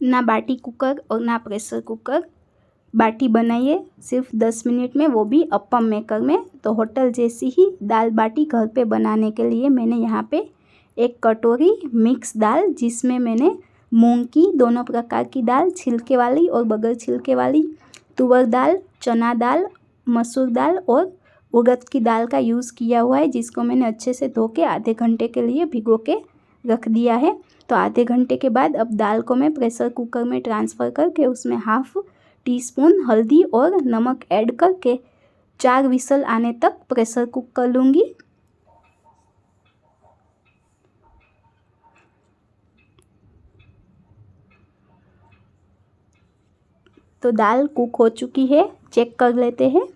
ना बाटी कुकर और ना प्रेशर कुकर, बाटी बनाइए सिर्फ 10 मिनट में, वो भी अप्पम मेकर में। तो होटल जैसी ही दाल बाटी घर पे बनाने के लिए मैंने यहाँ पे 1 कटोरी मिक्स दाल, जिसमें मैंने मूंग की दोनों प्रकार की दाल, छिलके वाली और बगैर छिलके वाली, तुअर दाल, चना दाल, मसूर दाल और उड़द की दाल का यूज़ किया हुआ है, जिसको मैंने अच्छे से धो के आधे घंटे के लिए भिगो के रख दिया है। तो आधे घंटे के बाद अब दाल को मैं प्रेशर कुकर में ट्रांसफ़र करके उसमें 1/2 टीस्पून हल्दी और नमक ऐड करके 4 विसल आने तक प्रेशर कुक कर लूँगी। तो दाल कुक हो चुकी है, चेक कर लेते हैं।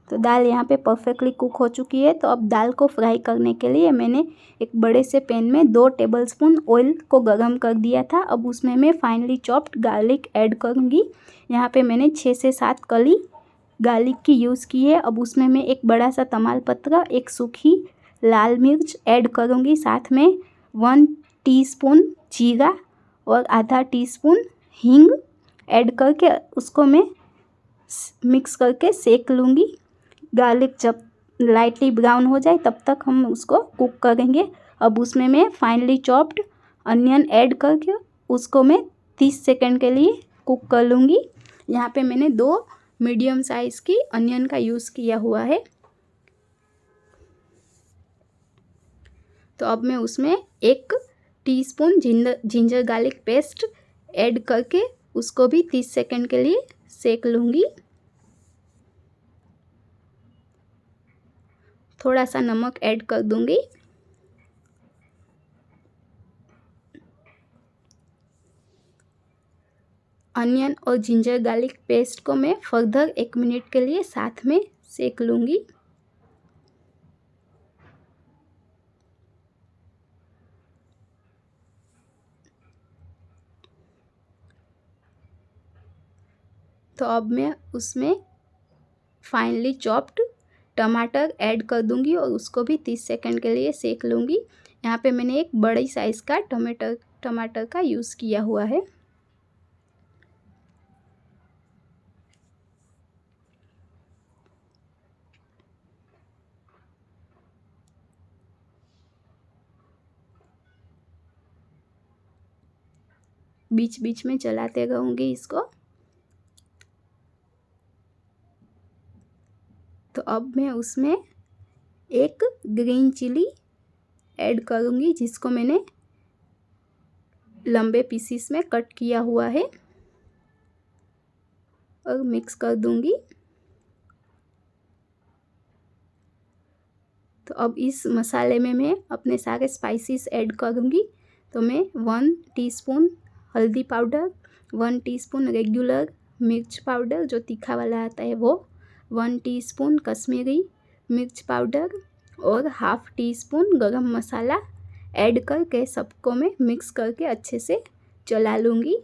तो दाल यहाँ पे परफेक्टली कुक हो चुकी है। तो अब दाल को फ्राई करने के लिए मैंने एक बड़े से पैन में 2 टेबलस्पून ऑयल को गरम कर दिया था। अब उसमें मैं फाइनली चॉप्ड गार्लिक ऐड करूँगी। यहाँ पे मैंने 6 से 7 कली गार्लिक की यूज़ की है। अब उसमें मैं एक बड़ा सा तमालपत्र, एक सूखी लाल मिर्च ऐड करूँगी, साथ में 1 टीस्पून जीरा और आधा टीस्पून हींग ऐड करके उसको मैं मिक्स करके सेक लूँगी। गार्लिक जब लाइटली ब्राउन हो जाए तब तक हम उसको कुक करेंगे। अब उसमें मैं फाइनली चॉप्ड अनियन ऐड करके उसको मैं 30 सेकंड के लिए कुक कर लूँगी। यहाँ पे मैंने 2 मीडियम साइज़ की अनियन का यूज़ किया हुआ है। तो अब मैं उसमें 1 teaspoon ginger garlic paste add करके उसको भी 30 सेकंड के लिए सेक लूँगी। थोड़ा सा नमक ऐड कर दूँगी। अनियन और जिंजर गार्लिक पेस्ट को मैं फर्दर 1 मिनट के लिए साथ में सेक लूँगी। तो अब मैं उसमें फाइनली चॉप्ड टमाटर ऐड कर दूँगी और उसको भी 30 सेकंड के लिए सेक लूँगी। यहाँ पे मैंने एक बड़ी साइज़ का टमाटर का यूज़ किया हुआ है। बीच बीच में चलाते रहूँगी इसको। तो अब मैं उसमें 1 ग्रीन चिली ऐड करूँगी, जिसको मैंने लंबे पीसीस में कट किया हुआ है, और मिक्स कर दूँगी। तो अब इस मसाले में मैं अपने सारे स्पाइसेस ऐड करूँगी। तो मैं 1 टीस्पून हल्दी पाउडर, 1 टीस्पून रेगुलर मिर्च पाउडर जो तीखा वाला आता है वो, 1 टीस्पून कश्मीरी मिर्च पाउडर और 1/2 टीस्पून गरम मसाला ऐड करके सबको मैं मिक्स करके अच्छे से चला लूँगी।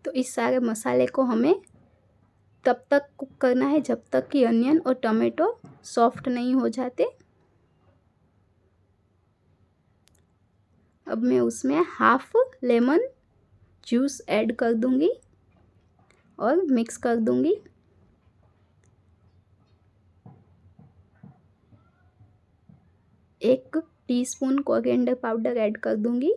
तो इस सारे मसाले को हमें तब तक कुक करना है जब तक कि अनियन और टमाटो सॉफ्ट नहीं हो जाते। अब मैं उसमें 1/2 लेमन जूस ऐड कर दूँगी और मिक्स कर दूँगी। एक टीस्पून कोरिएंडर पाउडर ऐड कर दूँगी।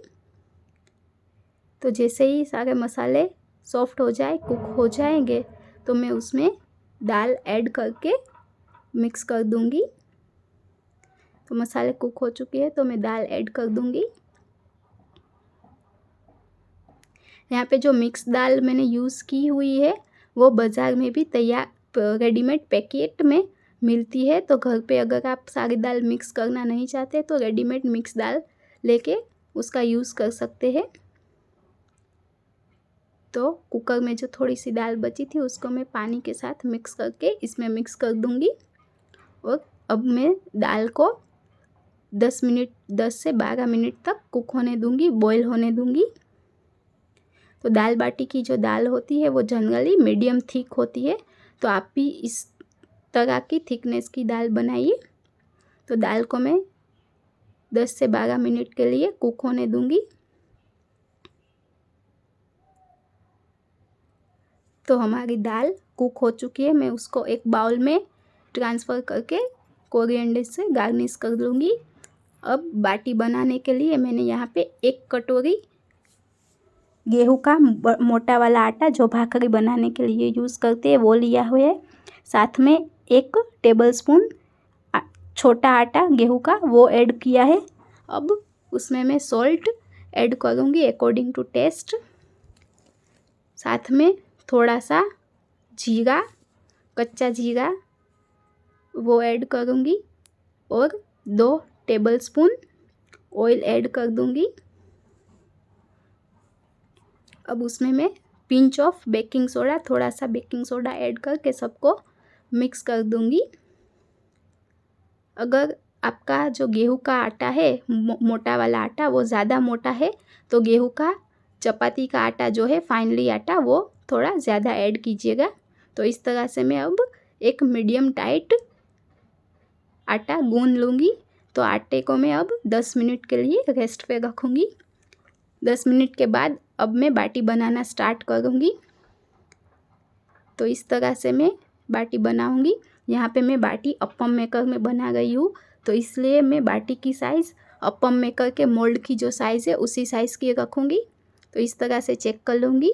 तो जैसे ही सारे मसाले सॉफ्ट हो जाए, कुक हो जाएंगे, तो मैं उसमें दाल ऐड करके मिक्स कर दूँगी। तो मसाले कुक हो चुके हैं, तो मैं दाल ऐड कर दूँगी। यहाँ पे जो मिक्स दाल मैंने यूज़ की हुई है वो बाज़ार में भी तैयार रेडीमेड पैकेट में मिलती है। तो घर पे अगर आप सारी दाल मिक्स करना नहीं चाहते तो रेडीमेड मिक्स दाल लेके उसका यूज़ कर सकते हैं। तो कुकर में जो थोड़ी सी दाल बची थी उसको मैं पानी के साथ मिक्स करके इसमें मिक्स कर दूँगी। और अब मैं दाल को 10 से 12 मिनट तक कुक होने दूँगी, बॉईल होने दूँगी। तो दाल बाटी की जो दाल होती है वो जनरली मीडियम थिक होती है, तो आप भी इस तरह की थिकनेस की दाल बनाइए। तो दाल को मैं 10 से 12 मिनट के लिए कुक होने दूंगी। तो हमारी दाल कुक हो चुकी है, मैं उसको एक बाउल में ट्रांसफ़र करके कोरिएंडर से गार्निश कर लूँगी। अब बाटी बनाने के लिए मैंने यहाँ पे 1 कटोरी गेहूं का मोटा वाला आटा जो भाकरी बनाने के लिए यूज़ करते हैं वो लिया हुआ है। साथ में 1 टेबलस्पून छोटा आटा गेहूं का वो ऐड किया है। अब उसमें मैं सॉल्ट ऐड करूँगी अकॉर्डिंग टू टेस्ट। साथ में थोड़ा सा जीरा, कच्चा जीरा वो ऐड करूँगी और 2 टेबलस्पून ऑयल ऐड कर दूँगी। अब उसमें मैं पिंच ऑफ बेकिंग सोडा, थोड़ा सा बेकिंग सोडा ऐड करके सबको मिक्स कर दूँगी। अगर आपका जो गेहूं का आटा है मोटा वाला आटा वो ज़्यादा मोटा है तो गेहूं का चपाती का आटा जो है फाइनली आटा वो थोड़ा ज़्यादा ऐड कीजिएगा। तो इस तरह से मैं अब एक मीडियम टाइट आटा गूंद लूँगी। तो आटे को मैं अब 10 मिनट के लिए रेस्ट पे रखूँगी। 10 मिनट के बाद अब मैं बाटी बनाना स्टार्ट करूँगी। तो इस तरह से मैं बाटी बनाऊँगी। यहाँ पे मैं बाटी अप्पम मेकर में बना रही हूँ, तो इसलिए मैं बाटी की साइज़ अप्पम मेकर के मोल्ड की जो साइज़ है उसी साइज़ की रखूँगी। तो इस तरह से चेक कर लूँगी।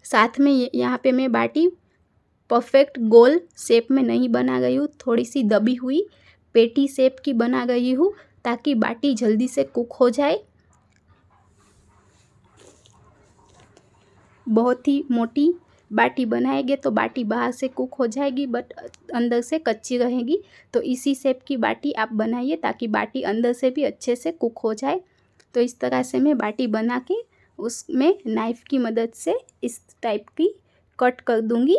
साथ में यहाँ पे मैं बाटी परफेक्ट गोल शेप में नहीं बना रही हूँ, थोड़ी सी दबी हुई पेटी शेप की बना रही हूँ ताकि बाटी जल्दी से कुक हो जाए। बहुत ही मोटी बाटी बनाएंगे तो बाटी बाहर से कुक हो जाएगी बट अंदर से कच्ची रहेगी। तो इसी शेप की बाटी आप बनाइए ताकि बाटी अंदर से भी अच्छे से कुक हो जाए। तो इस तरह से मैं बाटी बना के उसमें नाइफ़ की मदद से इस टाइप की कट कर दूंगी।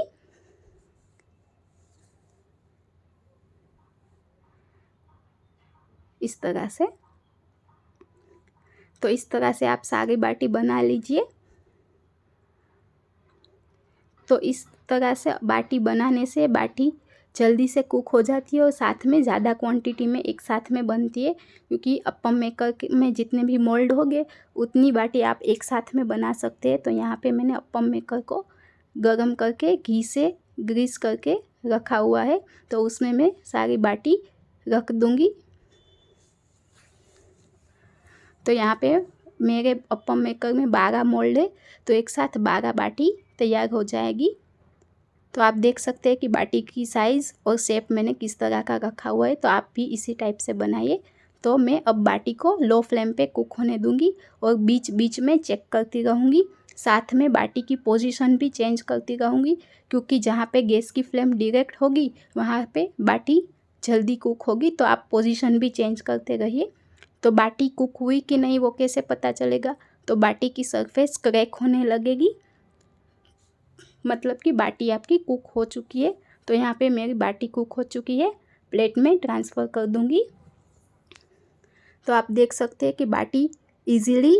इस तरह से। तो इस तरह से आप सारी बाटी बना लीजिए। तो इस तरह से बाटी बनाने से बाटी जल्दी से कुक हो जाती है और साथ में ज़्यादा क्वांटिटी में एक साथ में बनती है, क्योंकि अप्पम मेकर में जितने भी मोल्ड होंगे उतनी बाटी आप एक साथ में बना सकते हैं। तो यहाँ पे मैंने अप्पम मेकर को गरम करके घी से ग्रीस करके रखा हुआ है, तो उसमें मैं सारी बाटी रख दूँगी। तो यहाँ पे मेरे अप्पम मेकर में 12 मोल्ड है, तो एक साथ 12 बाटी तैयार हो जाएगी। तो आप देख सकते हैं कि बाटी की साइज़ और शेप मैंने किस तरह का रखा हुआ है, तो आप भी इसी टाइप से बनाइए। तो मैं अब बाटी को लो फ्लेम पे कुक होने दूंगी और बीच बीच में चेक करती रहूँगी। साथ में बाटी की पोजीशन भी चेंज करती रहूँगी, क्योंकि जहाँ पे गैस की फ्लेम डायरेक्ट होगी वहाँ पे बाटी जल्दी कुक होगी। तो आप पोजीशन भी चेंज करते रहिए। तो बाटी कुक हुई कि नहीं वो कैसे पता चलेगा? तो बाटी की सरफेस क्रैक होने लगेगी, मतलब कि बाटी आपकी कुक हो चुकी है। तो यहाँ पे मेरी बाटी कुक हो चुकी है, प्लेट में ट्रांसफ़र कर दूँगी। तो आप देख सकते हैं कि बाटी इजीली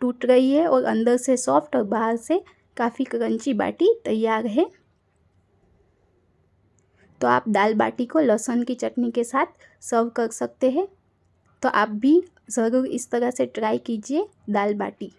टूट रही है और अंदर से सॉफ्ट और बाहर से काफ़ी क्रंची बाटी तैयार है। तो आप दाल बाटी को लहसुन की चटनी के साथ सर्व कर सकते हैं। तो आप भी ज़रूर इस तरह से ट्राई कीजिए दाल बाटी।